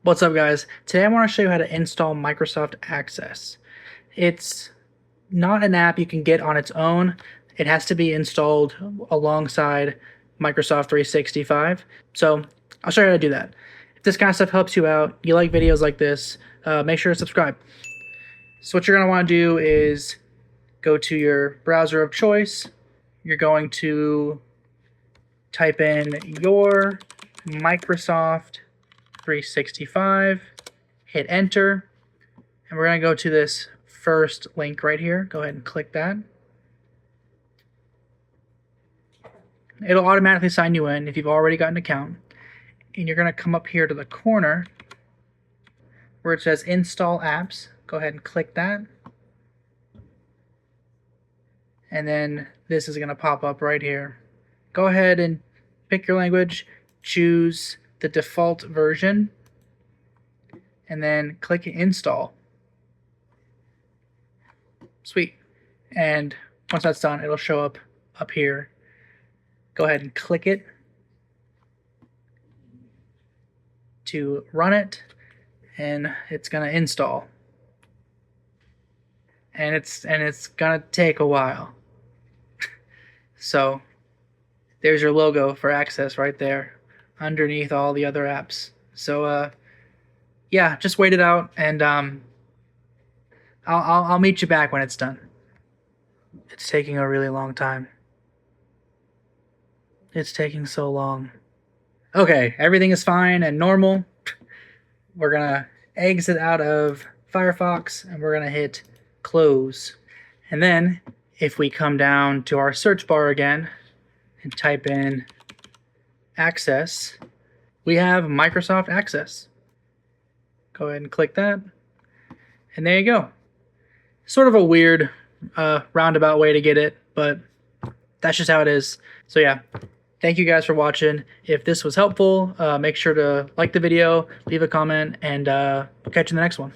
What's up, guys? Today I want to show you how to install Microsoft Access. It's not an app you can get on its own. It has to be installed alongside Microsoft 365. So I'll show you how to do that. If this kind of stuff helps you out, you like videos like this, make sure to subscribe. So what you're going to want to do is go to your browser of choice. You're going to type in your Microsoft 365, hit enter, and we're going to go to this first link right here. Go ahead and click that. It'll automatically sign you in if you've already got an account. And you're going to come up here to the corner where it says install apps. Go ahead and click that. And then this is going to pop up right here. Go ahead and pick your language, choose the default version, and then click install. Sweet. And once that's done, it'll show up here. Go ahead and click it to run it, and it's gonna install. And it's gonna take a while. So there's your logo for Access right there underneath all the other apps. So yeah, just wait it out, and I'll meet you back when it's done. It's taking a really long time. It's taking so long. Okay, everything is fine and normal. We're gonna exit out of Firefox and we're gonna hit close. And then if we come down to our search bar again and type in Access, we have Microsoft Access. Go ahead and click that. And there you go. Sort of a weird roundabout way to get it, but that's just how it is. So yeah, thank you guys for watching. If this was helpful, make sure to like the video, leave a comment, and catch you in the next one.